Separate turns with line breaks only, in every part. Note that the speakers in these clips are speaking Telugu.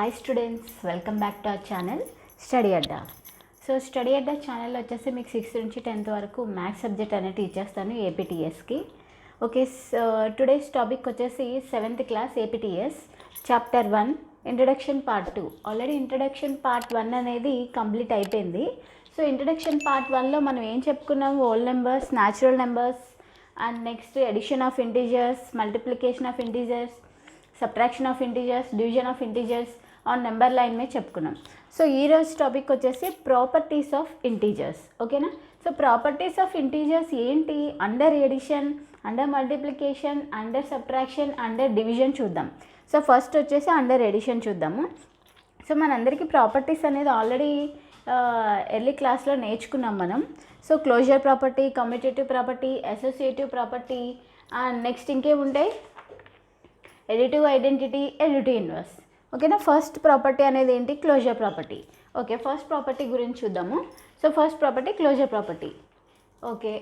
Hi students, welcome back to our channel study Adda. So study Adda ఛానల్లో వచ్చేసి మీకు 6th నుంచి 10th వరకు మ్యాథ్స్ సబ్జెక్ట్ అనేది టీచ్ చేస్తాను ఏపీటీఎస్కి. ఓకే, టుడేస్ టాపిక్ వచ్చేసి 7th class APTS chapter 1 introduction part 2. Already introduction part 1 అనేది కంప్లీట్ అయిపోయింది. సో ఇంట్రడక్షన్ పార్ట్ 1లో మనం ఏం చెప్పుకున్నాం? Whole numbers, natural numbers, and next addition of integers, multiplication of integers, subtraction of integers, division of integers on number line మీద చెప్పుకున్నాం. సో ఈరోజు టాపిక్ వచ్చేసి ప్రాపర్టీస్ ఆఫ్ ఇంటీజర్స్. ఓకేనా? సో ప్రాపర్టీస్ ఆఫ్ ఇంటీజర్స్ ఏంటి? Under addition, under multiplication, under subtraction, under division చూద్దాం. సో ఫస్ట్ వచ్చేసి అండర్ ఎడిషన్ చూద్దాము. సో మనందరికీ ప్రాపర్టీస్ అనేది ఆల్రెడీ ఎర్లీ క్లాస్లో నేర్చుకున్నాం మనం. So closure property, commutative property, associative property, and next ఇంకేముంటాయి? Additive identity, additive inverse. ఓకేనా? ఫస్ట్ ప్రాపర్టీ అనేది ఏంటి? Closure property. Okay, first property గురించి చూద్దాము. So first property closure property. Okay,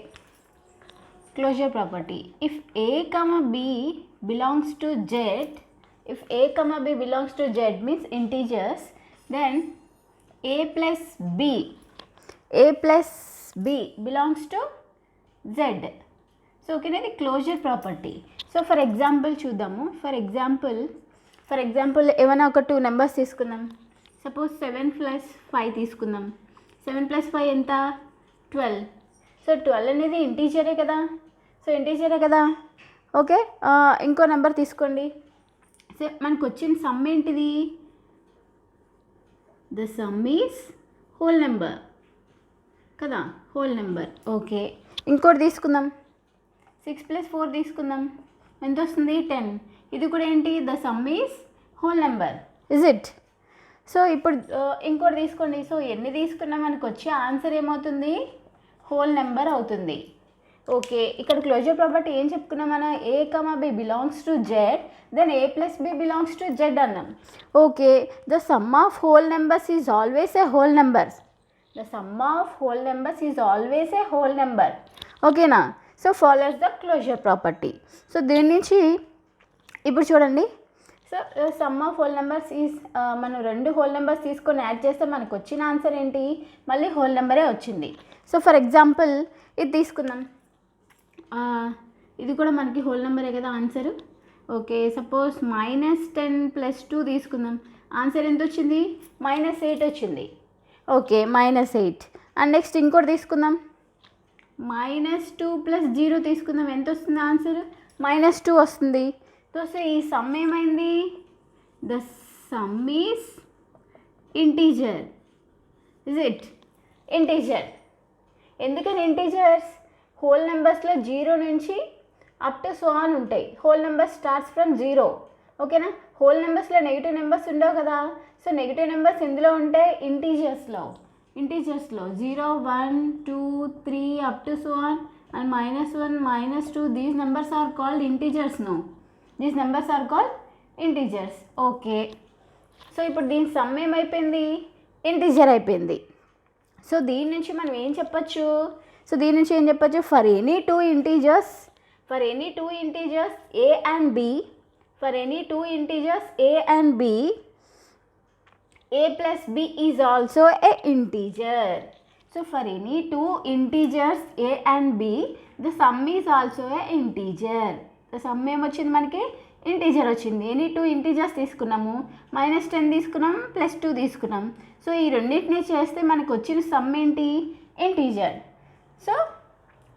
closure property. If a comma b belongs to Z, if a comma b belongs to z means integers, then a plus b belongs to z. So ఓకేనా, ఇది closure property. So for example చూద్దాము. ఫర్ ఎగ్జాంపుల్ ఏమైనా ఒక 2 నెంబర్స్ తీసుకుందాం. సపోజ్ 7 + 5 తీసుకుందాం. 7 + 5 ఎంత? 12. సో 12 అనేది ఇంటీజరే కదా. ఓకే, ఇంకో నెంబర్ తీసుకోండి. సో మనకు వచ్చిన సమ్ ఏంటిది? The sum is whole number కదా, హోల్ నెంబర్. ఓకే, ఇంకోటి తీసుకుందాం. 6 + 4 తీసుకుందాం. ఎంత వస్తుంది? 10. ఇది కూడా ఏంటి? The sum is whole number. Is it? So ఇప్పుడు ఇంకోటి తీసుకోండి. సో ఎన్ని తీసుకున్నా మనకు వచ్చే ఆన్సర్ ఏమవుతుంది? హోల్ నెంబర్ అవుతుంది. ఓకే, ఇక్కడ క్లోజర్ ప్రాపర్టీ ఏం చెప్పుకున్నాం మనం? A comma b belongs to Z, then a plus b belongs to Z అన్నాం. Okay, the sum of whole numbers is always a whole number. The sum of whole numbers is always a whole number. ఓకేనా? So follows the closure property. So దీని నుంచి ఇప్పుడు చూడండి. So sum of whole numbers is, మనం 2 హోల్ నెంబర్స్ తీసుకొని యాడ్ చేస్తే మనకు వచ్చిన ఆన్సర్ ఏంటి? మళ్ళీ హోల్ నెంబరే వచ్చింది. సో ఫర్ ఎగ్జాంపుల్ ఇది తీసుకుందాం. ఇది కూడా మనకి హోల్ నెంబరే కదా ఆన్సరు. ఓకే, సపోజ్ -10 + 2 తీసుకుందాం. ఆన్సర్ ఎంత వచ్చింది? -8 వచ్చింది. ఓకే, -8. అండ్ నెక్స్ట్ ఇంకోటి తీసుకుందాం. -2 + 0 తీసుకుందాం. ఎంత వస్తుంది ఆన్సర్? -2 వస్తుంది. సో ఈ సమ్ ఏమైంది? The sum is integer. Is it? Integer. ఎందుకని ఇంటీజర్స్? హోల్ నెంబర్స్లో 0 నుంచి అప్ టు సో ఆన్ ఉంటాయి. Whole numbers starts from 0. ఓకేనా? హోల్ నెంబర్స్లో నెగిటివ్ నెంబర్స్ ఉండవు కదా. సో నెగిటివ్ నెంబర్స్ ఎందులో ఉంటాయి? ఇంటీజర్స్లో 0, 1, 2, 3 up to so on, and -1, -2, these numbers are called integers. These numbers are called integers. Okay, so ఇప్పుడు దీని సమ్ ఏమైపోయింది? ఇంటీజర్ అయిపోయింది. సో దీని నుంచి మనం ఏం చెప్పచ్చు? For any two integers a and b, a plus b is also a integer. So for any 2 integers a and b, the sum is also a integer. The sum ఏమొచ్చింది మనకి? ఇంటీజర్ వచ్చింది. ఎనీ 2 ఇంటీజర్స్ తీసుకున్నాము. -10 తీసుకున్నాం, +2 తీసుకున్నాం. సో ఈ రెండింటిని చేస్తే మనకు వచ్చిన సమ్ ఏంటి? ఇంటీజర్. సో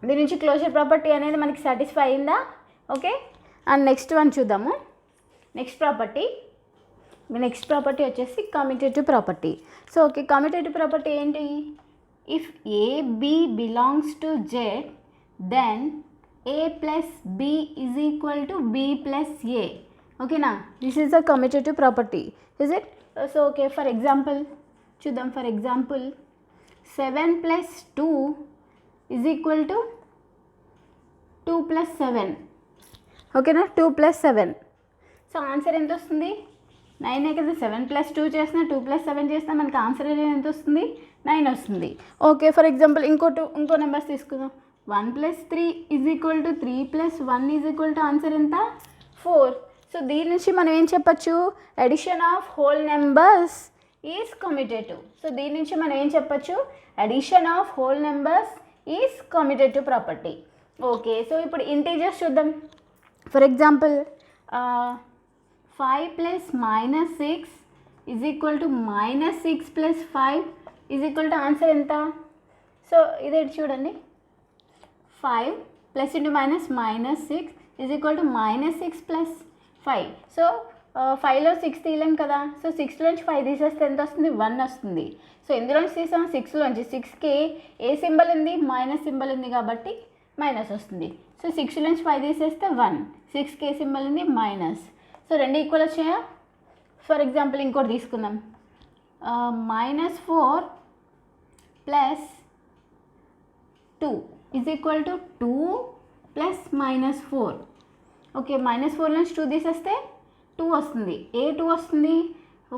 దీని నుంచి క్లోజర్ ప్రాపర్టీ అనేది మనకి సాటిస్ఫై అయిందా? ఓకే, అండ్ నెక్స్ట్ వన్ చూద్దాము. నెక్స్ట్ ప్రాపర్టీ వచ్చేసి commutative property. So okay, commutative property ఏంటి? If a b belongs to Z, then a plus b is equal to b plus a. ఓకేనా? This is the commutative property. Is it? So okay, for example చూద్దాం. For example 7 + 2 is equal to 2 + 7. ఓకేనా? 2 + 7. సో ఆన్సర్ ఎంత వస్తుంది? 9 కదా. 7 + 2 చేసినా 2 + 7 చేసినా మనకి ఆన్సర్ అనేది ఎంత వస్తుంది? 9 వస్తుంది. ఓకే, ఫర్ ఎగ్జాంపుల్ ఇంకో నెంబర్స్ తీసుకుందాం. 1 + 3 is equal to 3 + 1 is equal to answer ఎంత? 4. సో దీని నుంచి మనం ఏం చెప్పచ్చు, addition of whole numbers is commutative. So దీని నుంచి మనం ఏం చెప్పచ్చు, addition of whole numbers is commutative property. Okay, so ఇప్పుడు ఇంటీజర్స్ చూద్దాం. For example 5 plus -6 is equal to -6 plus 5 is equal to answer ఎంత? సో ఇది చూడండి, 5 plus into -6 is equal to -6 plus 5. So 5లో 6 తీయలేం కదా, సో 6లోంచి 5 తీసేస్తే ఎంత వస్తుంది? 1 వస్తుంది. సో ఎందులోంచి తీసాం? 6లోంచి. 6కి ఏ సింబల్ ఉంది? మైనస్ సింబల్ ఉంది కాబట్టి మైనస్ వస్తుంది. సో 6లోంచి 5 తీసేస్తే 1, 6కి ఏ సింబల్ ఉంది? మైనస్. సో రెండు ఈక్వల్ వచ్చాయా? ఫర్ ఎగ్జాంపుల్ ఇంకోటి తీసుకుందాం, -4 plus 2 is equal to 2 plus -4. Okay, -4 నుంచి 2 తీసేస్తే 2 వస్తుంది. ఏ 2 వస్తుంది?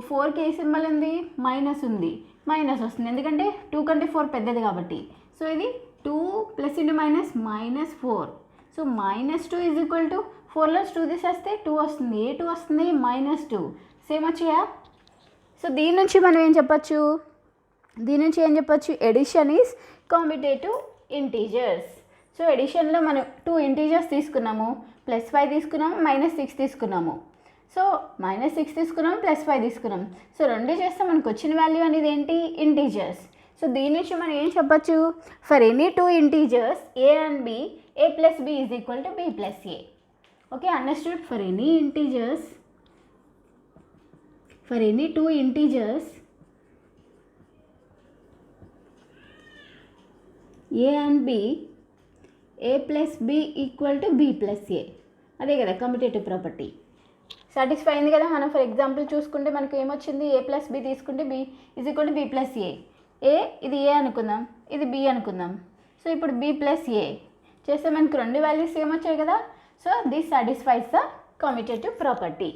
4కి ఏ సింబల్ ఉంది? మైనస్ ఉంది, మైనస్ వస్తుంది, ఎందుకంటే 2 కంటే 4 పెద్దది కాబట్టి. సో ఇది 2 plus into -4. So -2 is equal to 4లో 2 తీసేస్తే 2 వస్తుంది. ఏ 2 వస్తుంది? -2. సేమ్ వచ్చాయా? సో దీని నుంచి మనం ఏం చెప్పచ్చు, addition is commutative integers. So ఎడిషన్లో మనం 2 ఇంటీజర్స్ తీసుకున్నాము, +5 తీసుకున్నాము, -6 తీసుకున్నాము. సో -6 తీసుకున్నాము, +5 తీసుకున్నాం. సో రెండు చేస్తే మనకు వచ్చిన వాల్యూ అనేది ఏంటి? ఇంటీజర్స్. సో దీని నుంచి మనం ఏం చెప్పచ్చు, for any 2 integers a and b, a plus b is equal to b plus a. Okay, understood? For any 2 integers a and b, a plus b equal to b plus a. అదే కదా కమ్యూటేటివ్ ప్రాపర్టీ. సాటిస్ఫై అయింది కదా. మనం ఫర్ ఎగ్జాంపుల్ చూసుకుంటే మనకు ఏమొచ్చింది, a ప్లస్ b తీసుకుంటే b is equal to b plus a. ఇది a అనుకుందాం, ఇది b అనుకుందాం. సో ఇప్పుడు b ప్లస్ a చేస్తే మనకు రెండు వాల్యూస్ ఏమొచ్చాయి కదా. So this satisfies the commutative property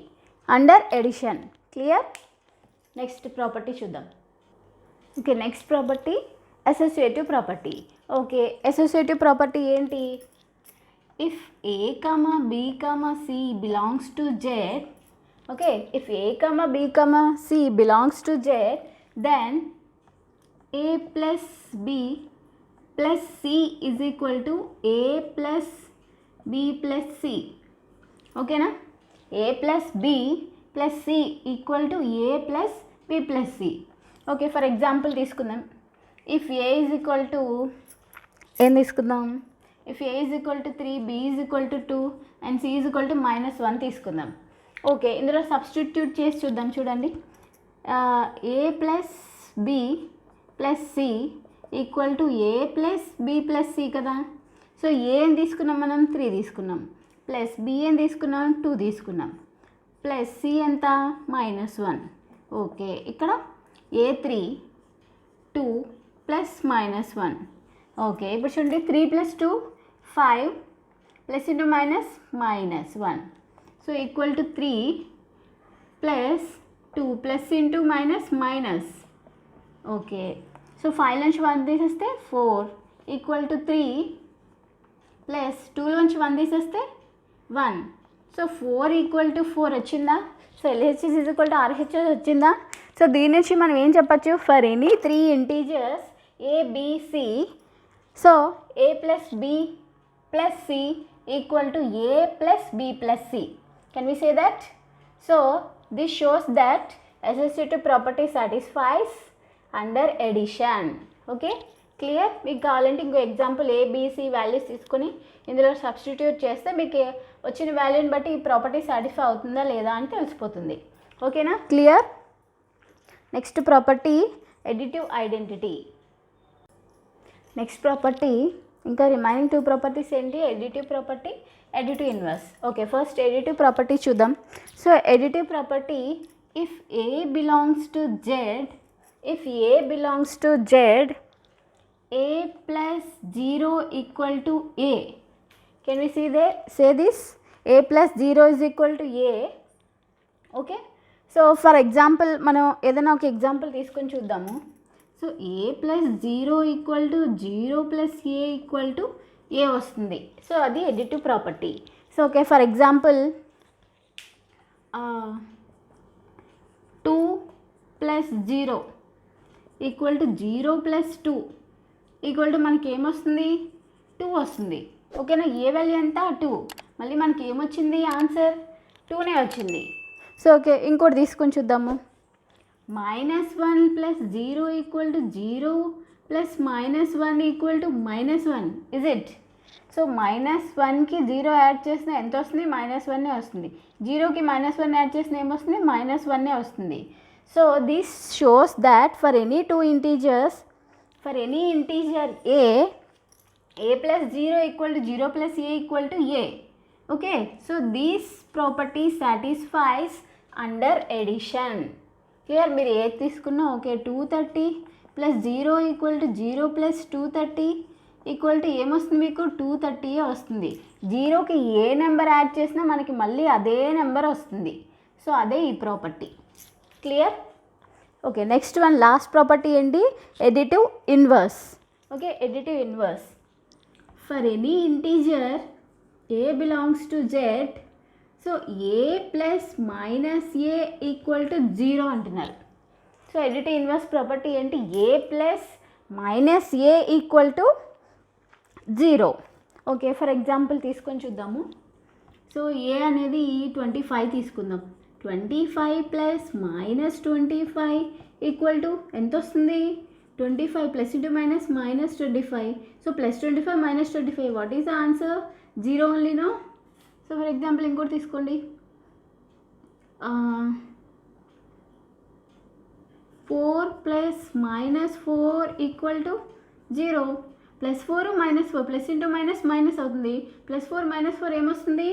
under addition. Clear? Next property చూద్దాం. Okay, next property associative property. Okay, associative property ఏంటి? If a, b, c belongs to Z, okay, if a, b, c belongs to Z, then a plus b plus c is equal to a plus b plus c. ఓకేనా? a plus b plus c equal to a plus b plus c. Okay, for example తీసుకుందాం. If a is equal to ఏం తీసుకుందాం, if a is equal to 3, b is equal to 2 and c is equal to -1 తీసుకుందాం. ఓకే, ఇందులో సబ్స్టిట్యూట్ చేసి చూద్దాం. చూడండి, a plus b plus c equal to a plus b plus c కదా. సో a అని తీసుకున్నాం మనం, 3 తీసుకున్నాం, ప్లస్ b అని తీసుకున్నాం, 2 తీసుకున్నాం, ప్లస్ c ఎంత? -1. ఓకే, ఇక్కడ a3 2 ప్లస్ -1. ఓకే, ఇప్పుడు చూడండి, 3 plus 2 5 plus into -1. So equal to 3 plus 2 plus into minus. Okay, so 5 నుంచి 1 తీసేస్తే 4 ఈక్వల్ టు 3 ప్లస్ 2 నుంచి 1 తీసేస్తే 1. సో 4 ఈక్వల్ టు 4 వచ్చిందా? So LHS is equal to RHS వచ్చిందా? సో దీని నుంచి మనం ఏం చెప్పచ్చు, for any 3 integers a, b, c, so a plus b plus c equal to a plus b plus c. Can we say that? So this shows that associative property satisfies under addition. Okay, clear? మీకు కావాలంటే ఇంకో example a, b, c values తీసుకొని ఇందులో సబ్స్టిట్యూట్ చేస్తే మీకు వచ్చిన వాల్యూని బట్టి ఈ ప్రాపర్టీ సాటిస్ఫై అవుతుందా లేదా అని తెలిసిపోతుంది. ఓకేనా? Clear? Next property additive identity. Next property, ఇంకా రిమైనింగ్ 2 ప్రాపర్టీస్ ఏంటి? Additive property, additive inverse. Okay, first additive property చూద్దాం. So additive property, if a belongs to Z, a plus 0 equal to a. Can we say this? a plus 0 is equal to a. Okay, so for example మనం ఏదైనా ఒక ఎగ్జాంపుల్ తీసుకొని చూద్దాము. So a plus 0 equal to 0 plus a equal to a వస్తుంది. సో అది additive property. So okay, for example 2 plus 0 equal to 0 plus 2 equal to మనకి ఏమొస్తుంది 2 వస్తుంది. ఓకేనా, ఏ వాల్యూ ఎంత 2, మళ్ళీ మనకి ఏమొచ్చింది ఆన్సర్ 2నే వచ్చింది. సో ఓకే, ఇంకోటి తీసుకొని చూద్దాము. -1 plus 0 equal to 0 plus -1 equal to -1 is it. So -1కి 0 యాడ్ చేసిన ఎంత వస్తుంది, -1 వస్తుంది. 0కి -1 యాడ్ చేసిన ఏమొస్తుంది, -1 వస్తుంది. So this shows that for any two integers, for any integer a plus 0 equal to 0 plus a equal to a. Okay, so this property satisfies under addition. Here మీరు ఏ తీసుకున్నా okay. 230 plus 0 equal to 0 plus 230 equal to ఏమొస్తుంది మీకు 230 వస్తుంది. 0కి ఏ నెంబర్ యాడ్ చేసినా మనకి మళ్ళీ అదే నెంబర్ వస్తుంది. సో అదే ఈ ప్రాపర్టీ. Clear? Okay, next one last property ఏంటి, additive inverse. Okay, additive inverse. For any integer a belongs to z, so a plus minus a equal to 0 అంటున్నారు. సో ఎడిటివ్ ఇన్వర్స్ ప్రాపర్టీ ఏంటి, a plus minus a equal to 0. Okay, for example తీసుకొని చూద్దాము. సో a అనేది 25 తీసుకుందాం. 25 ప్లస్ మైనస్ 25 ఈక్వల్ టు ఎంత వస్తుంది, 25 plus into minus -25. So plus 25 minus 25, what is the answer, 0 only no. So for example ఇంకోటి తీసుకోండి. 4 plus -4 equal to 0. +4 -4 plus into minus minus అవుతుంది. +4 -4 ఏమొస్తుంది,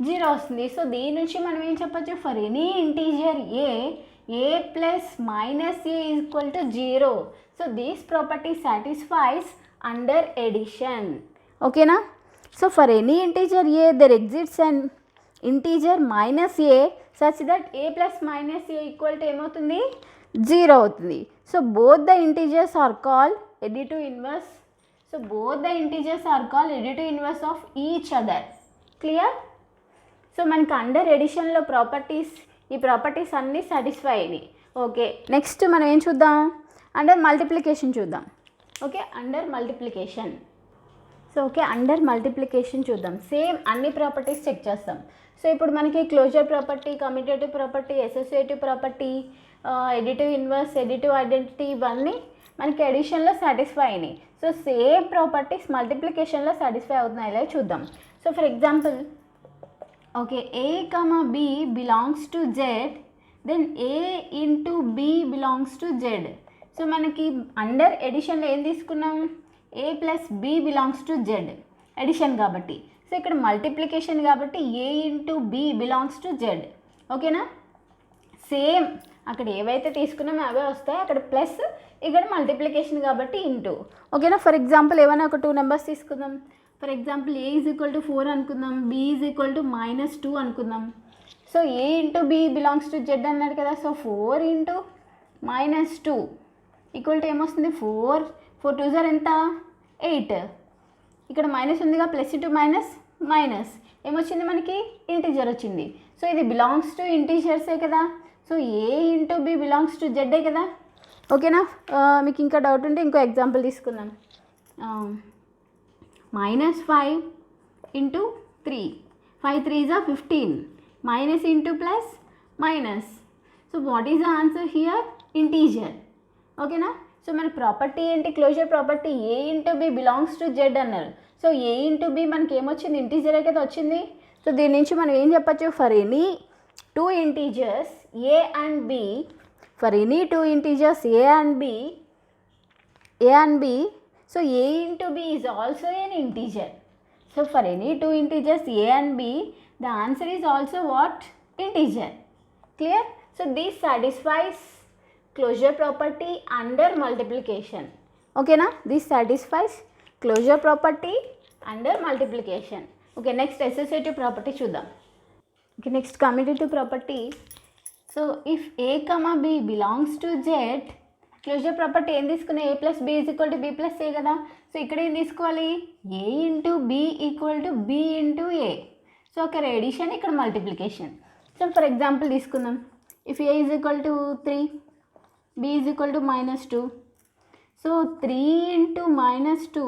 0 వస్తుంది. సో దీని నుంచి మనం ఏం చెప్పచ్చు, for any integer a plus minus a equal to 0. So this property satisfies under addition. ఓకేనా? So for any integer a there exists an integer -a such that a plus minus a equal to ఏమవుతుంది, 0 అవుతుంది. So both the integers are called additive inverse. So both the integers are called additive inverse of each other. Clear? So మనకి అండర్ ఎడిషన్లో ప్రాపర్టీస్, ఈ ప్రాపర్టీస్ అన్నీ సాటిస్ఫై అయినాయి. ఓకే, నెక్స్ట్ మనం ఏం చూద్దాం, అండర్ మల్టిప్లికేషన్ చూద్దాం. Okay, under multiplication. So okay, under multiplication చూద్దాం. సేమ్ అన్ని ప్రాపర్టీస్ చెక్ చేస్తాం. సో ఇప్పుడు మనకి closure property, commutative property, associative property, additive inverse, additive identity ఇవన్నీ మనకి ఎడిషన్లో సాటిస్ఫై అయినాయి. సో సేమ్ ప్రాపర్టీస్ మల్టిప్లికేషన్లో సాటిస్ఫై అవుతున్నాయి చూద్దాం. So for example okay, a, b belongs to z, then a into b belongs to z. So మనకి అండర్ ఎడిషన్లో ఏం తీసుకున్నాం, a plus b belongs to z addition కాబట్టి. సో ఇక్కడ మల్టిప్లికేషన్ కాబట్టి a into b belongs to z. ఓకేనా? సేమ్ అక్కడ ఏవైతే తీసుకున్నామో అవే వస్తాయి, అక్కడ ప్లస్, ఇక్కడ మల్టిప్లికేషన్ కాబట్టి ఇంటూ. ఓకేనా? ఫర్ ఎగ్జాంపుల్ ఏమైనా ఒక 2 నెంబర్స్ తీసుకుందాం. For example a is equal to 4 అనుకుందాం, b ఈజ్ ఈక్వల్ టు -2 అనుకుందాం. So a into b belongs to z అన్నాడు కదా. సో 4 ఇంటూ -2 ఈక్వల్ టు ఏమొస్తుంది, 4 2 జార్ ఎంత, 8. ఇక్కడ మైనస్ ఉందిగా, ప్లస్ ఇంటూ మైనస్ మైనస్ ఏమొచ్చింది మనకి, ఇంటీజర్ వచ్చింది. సో ఇది బిలాంగ్స్ టు ఇంటీజర్సే కదా. So a into b belongs to z కదా. ఓకేనా? మీకు ఇంకా డౌట్ ఉంటే ఇంకో ఎగ్జాంపుల్ తీసుకుందాం. -5 into 3, 5 3s are 15, minus into plus minus. So what is the answer here, integer. ఓకేనా? సో మన ప్రాపర్టీ ఏంటి, closure property, a into b belongs to z అన్నారు. సో a ఇంటూ b మనకి ఏమొచ్చింది, ఇంటీజరే కదా వచ్చింది. సో దీని నుంచి మనం ఏం చెప్పచ్చు, for any two integers a and b, for any two integers a and b, so a into b is also an integer. So for any two integers a and b, the answer is also what, integer. Clear? So this satisfies closure property under multiplication. Okay na? This satisfies closure property under multiplication. Okay, next associative property చూద్దాం. Okay, next commutative property. So if a, b belongs to z, closure property ఏం తీసుకున్నా, a plus b is equal to b plus a కదా. సో ఇక్కడ ఏం తీసుకోవాలి, a into b equal to b into a. So అక్కడ ఎడిషన్, ఇక్కడ మల్టిప్లికేషన్. సో ఫర్ ఎగ్జాంపుల్ తీసుకుందాం. If a is equal to 3, b is equal to -2. So 3 into -2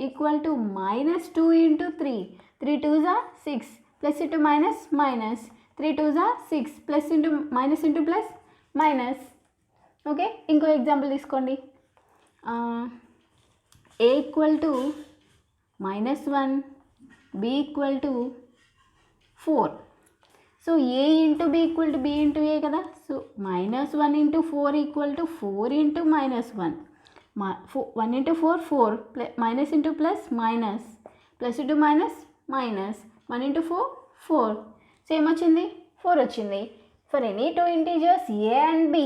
equal to -2 into 3. 3 2s are 6, plus into minus minus, 3 2s are 6, plus into minus into plus minus. Okay, ఇంకో ఎగ్జాంపుల్ తీసుకోండి. a equal to -1, b equal to 4. So a into b equal to b into a కదా. So -1 into 4 equal to 4 into -1. 1 into 4 4, minus into plus minus, plus into minus minus, 1 into 4 4. So ఏమొచ్చింది? 4 వచ్చింది. For any two integers a and b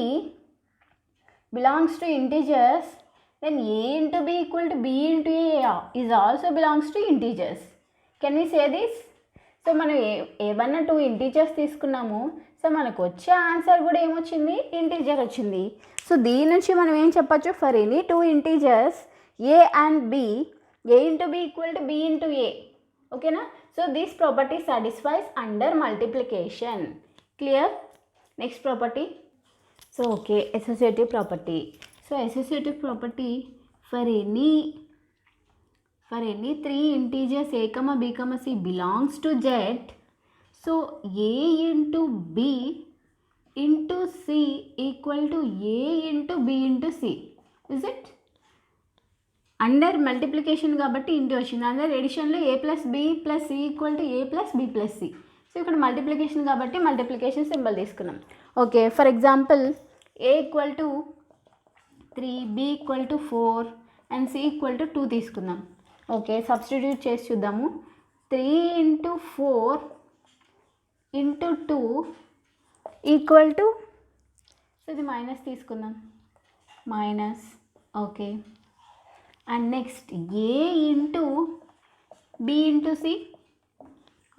belongs to integers, then a into b equal to b into a is also belongs to integers. Can we say this? So మనం ఏమన్నా 2 ఇంటీజర్స్ తీసుకున్నాము. సో మనకు వచ్చే ఆన్సర్ కూడా ఏమొచ్చింది? ఇంటీజర్ వచ్చింది. సో దీని నుంచి మనం ఏం చెప్పచ్చు? For any 2 integers a and b, a into b equal to b into a. ఓకేనా? So this property satisfies under multiplication. Clear? Next property. So okay, associative property. So associative property for any 3 integers a, b, c belongs to z. So a into b into c equal to a into b into c. Is it? Under multiplication కాబట్టి ఇంటూ వచ్చింది. అండర్ ఎడిషన్లో a plus b plus c equal to a plus b plus c. So ఇక్కడ మల్టిప్లికేషన్ కాబట్టి మల్టిప్లికేషన్ సింబల్ తీసుకున్నాం. Okay, for example a equal to 3, b equal to 4 and c equal to 2 తీసుకుందాం. ఓకే, సబ్స్టిట్యూట్ చేసి చూద్దాము. 3 into 4 into 2 equal to, so ఇది మైనస్ తీసుకుందాం, minus. Okay, and next a into b into c.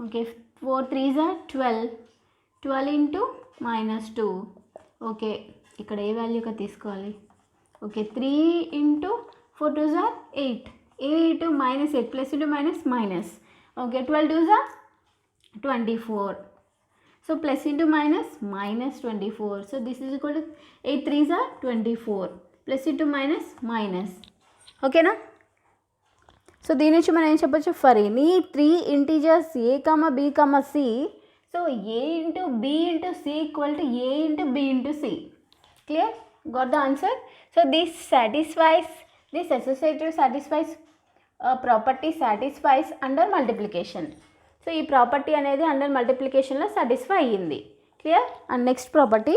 Okay, 4 3s are 12, 12 into -2. Okay, ఇక్కడ ఏ వాల్యూగా తీసుకోవాలి? Okay, 3 into 4 2s are 8, 8 -8 plus into minus minus. Okay, 12 2s are 24. So plus into minus minus 24. So this is equal to 8 3s are 24 plus into minus minus. ఓకేనా? సో దీని నుంచి మనం ఏం చెప్పచ్చు? For any 3 integers a, b, c, so a into b into c equal to a into b into c. Clear? Got the answer? So this satisfies, this associative satisfies property satisfies under multiplication. So ఈ ప్రాపర్టీ అనేది అండర్ మల్టిప్లికేషన్లో సాటిస్ఫై అయ్యింది. Clear? And next property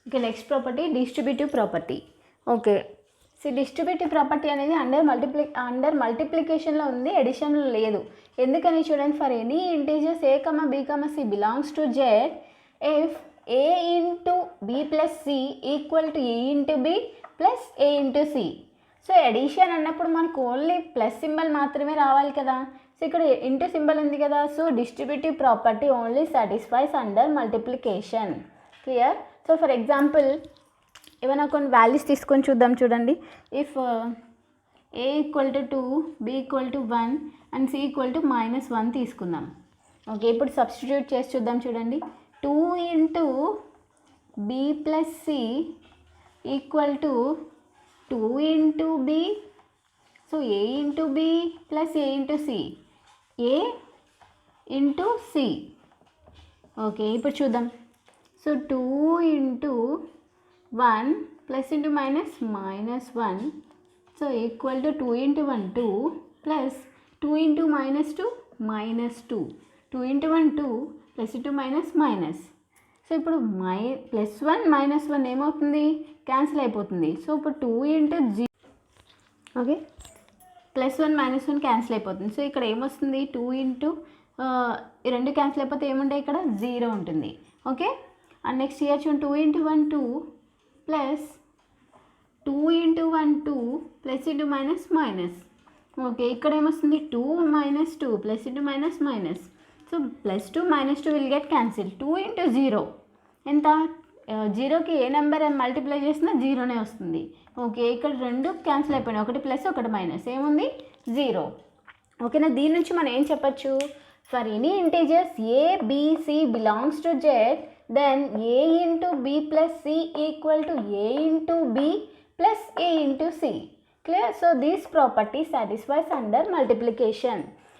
okay, next property distributive property. Okay, so distributive property అనేది అండర్ మల్టిప్లికేషన్లో ఉంది, ఎడిషన్లో లేదు. ఎందుకని చూడండి. For any integers a, b, c belongs to z if a into b plus c equal to a into b plus a into c. So addition అన్నప్పుడు మనకు ఓన్లీ ప్లస్ సింబల్ మాత్రమే రావాలి కదా. సో ఇక్కడ ఇంటూ సింబల్ ఉంది కదా. So distributive property only satisfies under multiplication. Clear? So for example ఏమైనా కొన్ని వాల్యూస్ తీసుకొని చూద్దాం. చూడండి, if a equal to 2, b equal to 1 and c equal to -1 తీసుకుందాం. ఓకే, ఇప్పుడు సబ్స్టిట్యూట్ చేసి చూద్దాం. చూడండి, 2 into b plus c equal to 2 into b. So a into b plus a into c, a into c. Okay, ఇప్పుడు చూద్దాం. So 2 into 1 plus into minus -1, so equal to 2 into 1 2 plus 2 into -2 -2, 2 into 1 2 plus into minus minus. So ఇప్పుడు +1 -1 ఏమవుతుంది? క్యాన్సిల్ అయిపోతుంది. సో ఇప్పుడు 2 ఇంటూ 0. ఓకే, +1 -1 క్యాన్సిల్ అయిపోతుంది. సో ఇక్కడ ఏమొస్తుంది? 2 ఇంటూ ఈ రెండు క్యాన్సిల్ అయిపోతే ఏముంటాయి? ఇక్కడ 0 ఉంటుంది. ఓకే, అండ్ నెక్స్ట్ ఇయర్ చూడండి, 2 into 1 2 plus 2 into 1 2 plus into minus minus. Okay, ఇక్కడ ఏమొస్తుంది? 2 - 2 plus into minus minus. So +2 -2 will get cancel. 2 into 0 ఎంత? 0కి ఏ నెంబర్ మల్టిప్లై చేసినా 0నే వస్తుంది. ఓకే, ఇక్కడ రెండు క్యాన్సిల్ అయిపోయినాయి, ఒకటి ప్లస్ ఒకటి మైనస్, ఏముంది? 0. ఓకేనా? దీని నుంచి మనం ఏం చెప్పచ్చు? For any integers a, b, c belongs to z, then a into b plus c equal to a into b plus a into c. Clear? So this property satisfies under multiplication.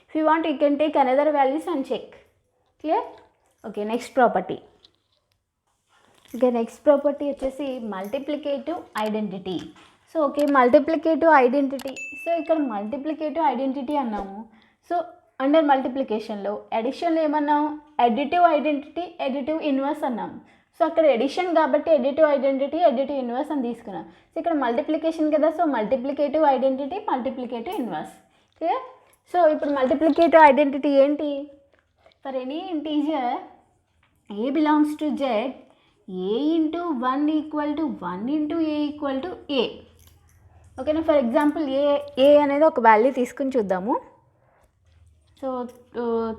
If you want, you can take another values and check. Clear? Okay, next property. Okay, next property వచ్చేసి multiplicative identity. So okay, multiplicative identity. So ఇక్కడ మల్టిప్లికేటివ్ ఐడెంటిటీ అన్నాము. సో అండర్ మల్టిప్లికేషన్లో ఎడిషన్లో ఏమన్నాము, ఎడిటివ్ ఐడెంటిటీ, ఎడిటివ్ ఇన్వర్స్ అన్నాము. సో అక్కడ ఎడిషన్ కాబట్టి ఎడిటివ్ ఐడెంటిటీ, ఎడిటివ్ ఇన్వర్స్ అని తీసుకున్నాం. సో ఇక్కడ మల్టిప్లికేషన్ కదా, so multiplicative identity, multiplicative inverse. Clear? So ఇప్పుడు మల్టిప్లికేటివ్ ఐడెంటిటీ ఏంటి? For any integer a belongs to Z, a into 1 equal to 1 into a equal to a. ఓకేనా? ఫర్ ఎగ్జాంపుల్ ఏ అనేది ఒక వాల్యూ తీసుకుని చూద్దాము. సో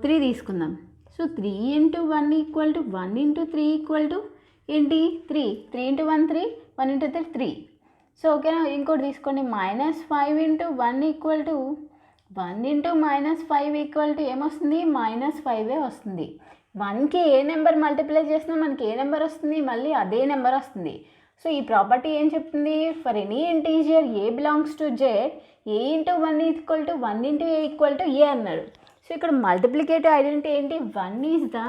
3 తీసుకుందాం. So 3 into 1 equal to 1 into 3 equal to ఏంటి? 3. 3 ఇంటూ 1 3, 1 ఇంటూ 3 3. సో ఓకేనా? ఇంకోటి తీసుకోండి, -5 into 1 equal to 1 into -5 equal to ఏమొస్తుంది? -5 వస్తుంది. 1కి ఏ నెంబర్ మల్టిప్లై చేసినా మనకి ఏ నెంబర్ వస్తుంది? మళ్ళీ అదే నెంబర్ వస్తుంది. సో ఈ ప్రాపర్టీ ఏం చెప్తుంది? For any integer a belongs to Z, a into 1 equal to 1 into a equal to a అన్నాడు. సో ఇక్కడ మల్టిప్లికేటివ్ ఐడెంటిటీ ఏంటి? 1 ఈజ్ ద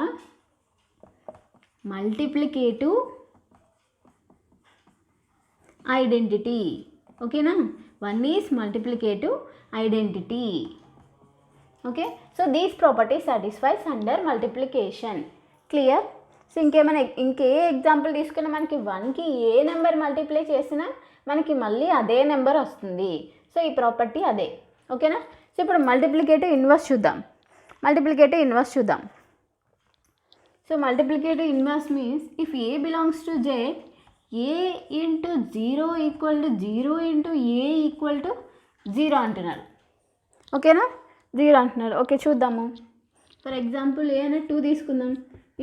మల్టిప్లికేటివ్ ఐడెంటిటీ. ఓకేనా? 1 is multiplicative identity. Okay, so these property satisfies under multiplication. Clear? So ఇంకే ఎగ్జాంపుల్ తీసుకున్నా మనకి 1కి ఏ నెంబర్ మల్టిప్లై చేసినా మనకి మళ్ళీ అదే నెంబర్ వస్తుంది. సో ఈ ప్రాపర్టీ అదే. ఓకేనా? సో ఇప్పుడు మల్టిప్లికేటివ్ ఇన్వర్స్ చూద్దాం. So multiplicative inverse means if A belongs to Z, a into 0 equal to 0 into a equal to 0 అంటున్నారు. ఓకేనా? 0 అంటున్నారు. ఓకే, చూద్దాము. ఫర్ ఎగ్జాంపుల్ ఏ అనేది 2 తీసుకుందాం.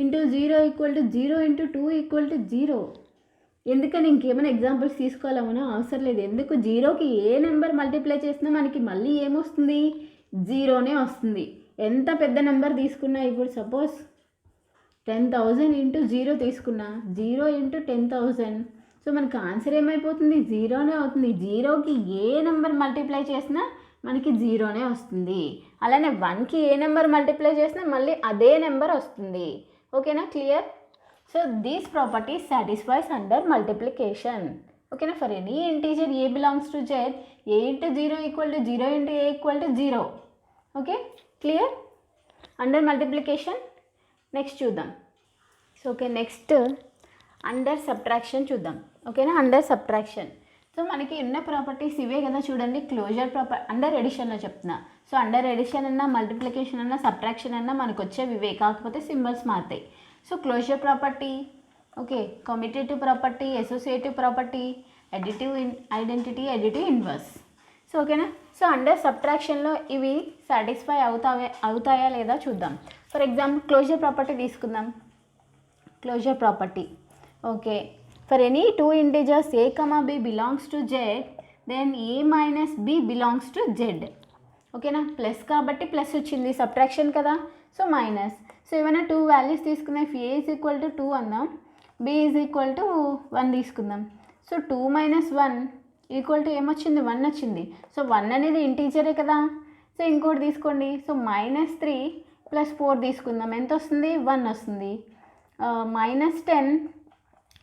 Into 0 equal to 0 into 2 equal to 0. ఎందుకని ఇంకేమైనా ఎగ్జాంపుల్స్ తీసుకోవాలమనో అవసరం లేదు. ఎందుకు? 0కి ఏ నెంబర్ మల్టిప్లై చేసినా మనకి మళ్ళీ ఏమొస్తుంది? 0నే వస్తుంది. ఎంత పెద్ద నెంబర్ తీసుకున్నా, ఇప్పుడు సపోజ్ 10,000 ఇంటూ 0 తీసుకున్నా, 0 ఇంటూ 10,000. సో మనకి ఆన్సర్ ఏమైపోతుంది? 0నే అవుతుంది. 0కి ఏ నెంబర్ మల్టిప్లై చేసినా మనకి 0నే వస్తుంది. అలానే 1కి ఏ నెంబర్ మల్టిప్లై చేసినా మళ్ళీ అదే నెంబర్ వస్తుంది. ఓకేనా? Clear? So these properties satisfies under multiplication. ఓకేనా? For any integer a belongs to Z, a into 0 equal to 0 into a equal to 0. Okay, clear? Under multiplication. Next చూద్దాం. So okay, next under subtraction చూద్దాం. ఓకేనా? Under subtraction. సో మనకి ఉన్న ప్రాపర్టీస్ ఇవే కదా, చూడండి. క్లోజర్ అండర్ ఎడిషన్లో చెప్తున్నా. సో అండర్ ఎడిషన్ అన్నా, మల్టిప్లికేషన్ అన్నా, సబ్ట్రాక్షన్ అన్నా మనకు వచ్చేవి ఇవే, కాకపోతే సింబల్స్ మారుతాయి. So closure property, okay, commutative property, associative property, additive identity, additive inverse. So ఓకేనా? సో అండర్ సబ్ట్రాక్షన్లో ఇవి సాటిస్ఫై అవుతాయా లేదా చూద్దాం. ఫర్ ఎగ్జాంపుల్ క్లోజర్ ప్రాపర్టీ తీసుకుందాం. Closure property, okay, for any 2 integers a, b belongs to z, then a minus b belongs to z. ఓకేనా? ప్లస్ కాబట్టి ప్లస్ వచ్చింది, సబ్ట్రాక్షన్ కదా, సో మైనస్. సో ఏమైనా 2 వాల్యూస్ తీసుకుందాం. If A is equal to 2 అందాం, b ఈజ్ ఈక్వల్ టు 1 తీసుకుందాం. సో 2 మైనస్ 1 ఈక్వల్ టు ఏమొచ్చింది? 1 వచ్చింది. సో 1 అనేది ఇంటీజరే కదా. సో ఇంకోటి తీసుకోండి. సో -3 + 4 తీసుకుందాం. ఎంత వస్తుంది? 1 వస్తుంది. -10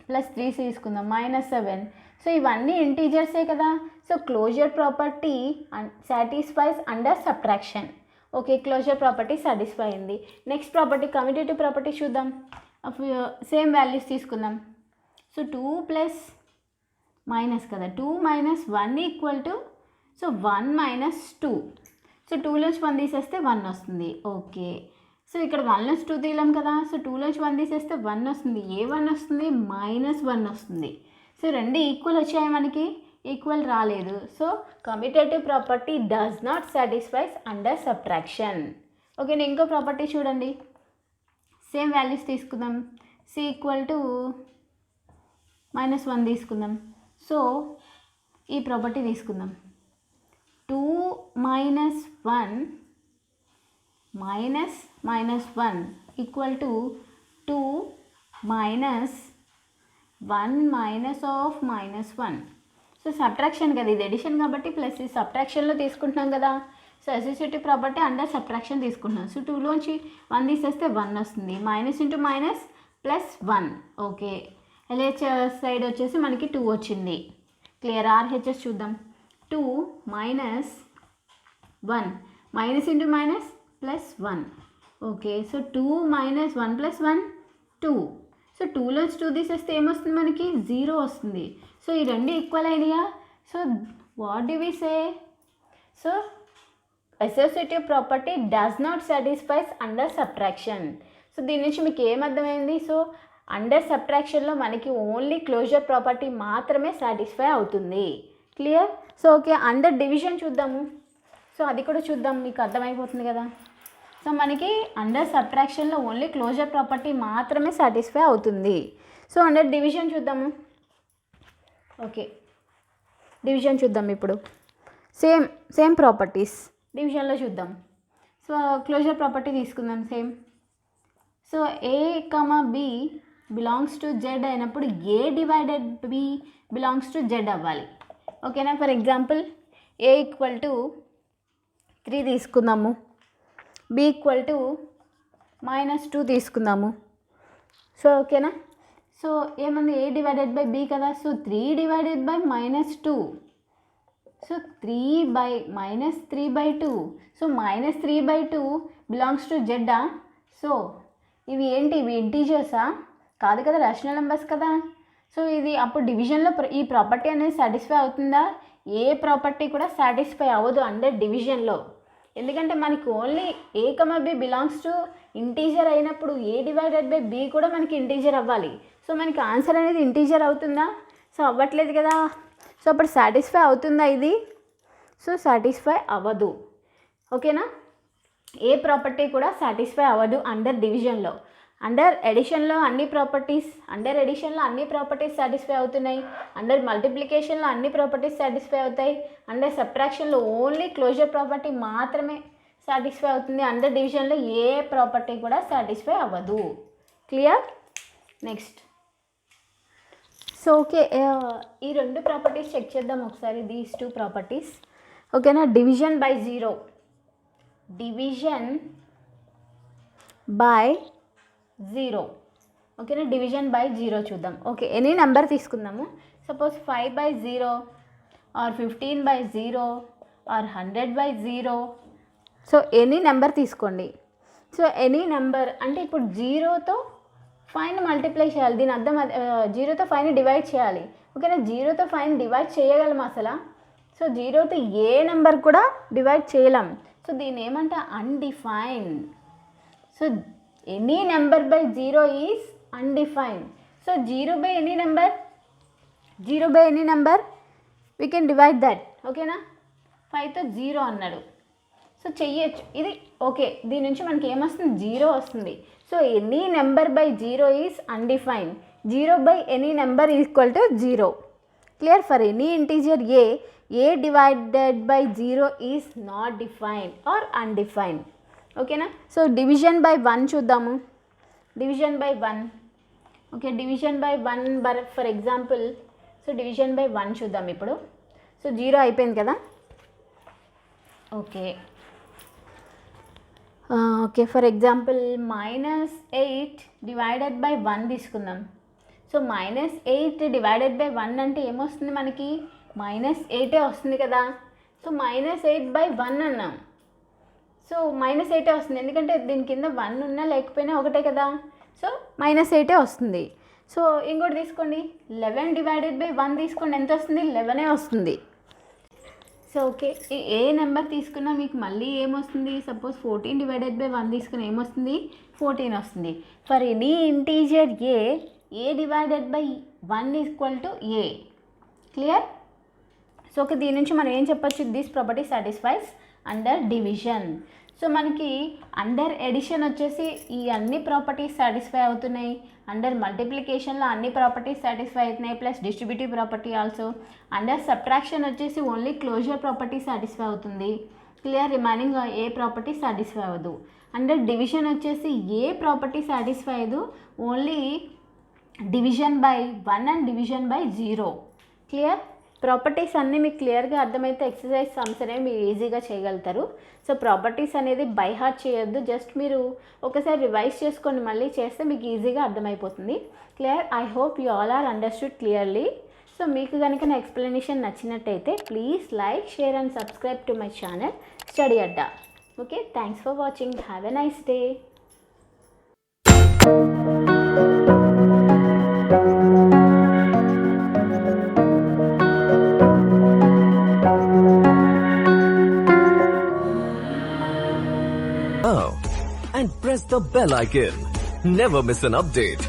+ 3 తీసుకుందాం, -7. సో ఇవన్నీ ఇంటీజర్సే కదా. So closure property satisfies under subtraction. Okay, closure property satisfy అయింది. నెక్స్ట్ ప్రాపర్టీ కమ్యూటేటివ్ ప్రాపర్టీ చూద్దాం. సేమ్ వాల్యూస్ తీసుకుందాం. సో 2 ప్లస్ మైనస్ కదా, 2 minus 1 equal to, so 1 minus 2. So 2లోంచి 1 తీసేస్తే 1 వస్తుంది. ఓకే, సో ఇక్కడ 1లోంచి 2 తీయలేం కదా. సో 2లోంచి 1 తీసేస్తే 1 వస్తుంది. ఏ 1 వస్తుంది? -1 వస్తుంది. సో రెండు ఈక్వల్ వచ్చాయి మనకి, ఈక్వల్ రాలేదు. So commutative property does not satisfies under subtraction. Okay, నేను ఇంకో ప్రాపర్టీ చూడండి. సేమ్ వాల్యూస్ తీసుకుందాం. సి ఈక్వల్ టు -1 తీసుకుందాం. సో ఈ ప్రాపర్టీ తీసుకుందాం. 2 - 1 minus minus 1 equal to 2 minus 1 minus of minus 1. So subtraction కదా, ఇది ఎడిషన్ కాబట్టి ప్లస్ ఈ సబ్ట్రాక్షన్లో తీసుకుంటున్నాం కదా. So associative property under subtraction తీసుకుంటున్నాం. సో 2లోంచి 1 తీసేస్తే 1 వస్తుంది. Minus into minus plus 1. Okay, LHS side వచ్చేసి మనకి 2 వచ్చింది. క్లియర్. ఆర్హెచ్ఎస్ చూద్దాం. 2 minus 1 minus into minus plus 1. Okay, so 2 minus 1 plus 1 2. So 2లోంచి 2 తీసేస్తే ఏమొస్తుంది మనకి 0 వస్తుంది. సో ఈ రెండు ఈక్వల్ అయినాయా. So what do we say? So associative property does not satisfies under subtraction. So దీని నుంచి మీకు ఏమర్థమైంది? సో అండర్ సబ్ట్రాక్షన్లో మనకి ఓన్లీ క్లోజర్ ప్రాపర్టీ మాత్రమే సాటిస్ఫై అవుతుంది. Clear. So okay, under division చూద్దాము. సో అది కూడా చూద్దాం, మీకు అర్థమైపోతుంది కదా. సో మనకి అండర్ సబ్ట్రాక్షన్లో ఓన్లీ క్లోజర్ ప్రాపర్టీ మాత్రమే సాటిస్ఫై అవుతుంది. సో అండర్ డివిజన్ చూద్దాము. ఓకే, డివిజన్ చూద్దాం ఇప్పుడు. సేమ్ ప్రాపర్టీస్ డివిజన్లో చూద్దాం. సో క్లోజర్ ప్రాపర్టీ తీసుకుందాం same. So a comma b belongs to Z అయినప్పుడు a divided b belongs to Z అవ్వాలి. ఓకేనా. For example a equal to 3 తీసుకుందాము, బి ఈక్వల్ టు -2 తీసుకుందాము. సో ఓకేనా. సో ఏమంది ఏ డివైడెడ్ బై బి కదా. So 3 divided by -2. So 3 - 3/2. So -3/2 belongs to Jeddah. So ఇవి ఏంటి, ఇవి ఇంటీజర్సా? కాదు కదా, రేషనల్ నెంబర్స్ కదా. సో ఇది అప్పుడు డివిజన్లో ఈ ప్రాపర్టీ అనేది సాటిస్ఫై అవుతుందా? ఏ ప్రాపర్టీ కూడా సాటిస్ఫై అవ్వదు అండర్ డివిజన్లో. ఎందుకంటే మనకి only a comma b belongs to integer అయినప్పుడు ఏ డివైడెడ్ బై బి కూడా మనకి ఇంటీజర్ అవ్వాలి. సో మనకి ఆన్సర్ అనేది ఇంటీజర్ అవుతుందా? సో అవ్వట్లేదు కదా. సో అప్పుడు సాటిస్ఫై అవుతుందా ఇది? సో సాటిస్ఫై అవ్వదు. ఓకేనా. ఏ ప్రాపర్టీ కూడా సాటిస్ఫై అవ్వదు అండర్ డివిజన్లో. అండర్ ఎడిషన్లో అన్ని ప్రాపర్టీస్ సాటిస్ఫై అవుతున్నాయి. అండర్ మల్టిప్లికేషన్లో అన్ని ప్రాపర్టీస్ సాటిస్ఫై అవుతాయి. అండర్ సబ్ట్రాక్షన్లో ఓన్లీ క్లోజర్ ప్రాపర్టీ మాత్రమే సాటిస్ఫై అవుతుంది. అండర్ డివిజన్లో ఏ ప్రాపర్టీ కూడా సాటిస్ఫై అవ్వదు. క్లియర్. నెక్స్ట్. సో ఓకే, ఈ రెండు ప్రాపర్టీస్ చెక్ చేద్దాం ఒకసారి. These 2 properties. ఓకేనా. డివిజన్ బై 0 ఓకేనా. డివిజన్ బై 0 చూద్దాం. ఓకే, ఎనీ నెంబర్ తీసుకుందాము. Suppose 5/0 or 15/0 or 100/0. So any number తీసుకోండి. సో ఎనీ నెంబర్ అంటే ఇప్పుడు 0తో 5ని మల్టిప్లై చేయాలి. దీని అర్థం 0తో 5ని డివైడ్ చేయాలి. ఓకేనా. 0తో 5ని డివైడ్ చేయగలం అసలు. సో 0తో ఏ నెంబర్ కూడా డివైడ్ చేయలేం. సో దీన్ని ఏమంట, undefined. So any number by 0 is undefined. So 0 by any number we can divide that. ఓకేనా. 5తో 0 అన్నాడు. సో చెయ్యొచ్చు ఇది. ఓకే, దీని నుంచి మనకి ఏమొస్తుంది, 0 వస్తుంది. So any number by 0 is undefined. 0 by any number equal to 0. Clear. For any integer a divided by 0 is not defined or undefined. ఓకేనా. సో డివిజన్ బై 1 చూద్దాము. Division by 1. Okay, division by 1 for example. So division by 1 చూద్దాం ఇప్పుడు. సో 0 అయిపోయింది కదా. Okay okay, for example -8 divided by 1 తీసుకుందాం. సో -8 డివైడెడ్ బై 1 అంటే ఏమొస్తుంది మనకి, -8 వస్తుంది కదా. సో -8/1 అన్నాం. సో -8 వస్తుంది, ఎందుకంటే దీని కింద 1 ఉన్నా లేకపోయినా ఒకటే కదా. సో -8 వస్తుంది. సో ఇంకోటి తీసుకోండి, 11 డివైడెడ్ బై 1 తీసుకోండి. ఎంత వస్తుంది, 11 వస్తుంది. సో ఓకే, ఏ నెంబర్ తీసుకున్నా మీకు మళ్ళీ ఏమొస్తుంది, సపోజ్ 14 డివైడెడ్ బై 1 తీసుకుని ఏమొస్తుంది, 14 వస్తుంది. For any integer a divided by 1 equal to A. Clear. So okay, దీని నుంచి మనం ఏం చెప్పొచ్చు, this property satisfies under division. So మనకి అండర్ ఎడిషన్ వచ్చేసి ఈ అన్ని ప్రాపర్టీస్ సాటిస్ఫై అవుతున్నాయి. అండర్ మల్టిప్లికేషన్లో అన్ని ప్రాపర్టీస్ సాటిస్ఫై అవుతున్నాయి, plus distributive property also. Under subtraction వచ్చేసి ఓన్లీ క్లోజర్ ప్రాపర్టీ సాటిస్ఫై అవుతుంది. క్లియర్. రిమైనింగ్ ఏ ప్రాపర్టీ సాటిస్ఫై అవ్వదు. అంటే డివిజన్ వచ్చేసి ఏ property satisfy అయ్యదు, only division by 1 and division by 0. Clear? Properties అన్నీ మీకు క్లియర్గా అర్థమైతే ఎక్సర్సైజ్ సమ్స్ అనేవి మీరు ఈజీగా చేయగలుగుతారు. సో ప్రాపర్టీస్ అనేది బై హార్ట్ చేయొద్దు, జస్ట్ మీరు ఒకసారి రివైజ్ చేసుకొని మళ్ళీ చేస్తే మీకు ఈజీగా అర్థమైపోతుంది. Clear? I hope you all are understood clearly. So మీకు కనుక నా ఎక్స్ప్లెనేషన్ నచ్చినట్టయితే please like, share and subscribe to my channel study Adda. Okay, thanks for watching. Have a nice day.
And press the bell icon. Never miss an update.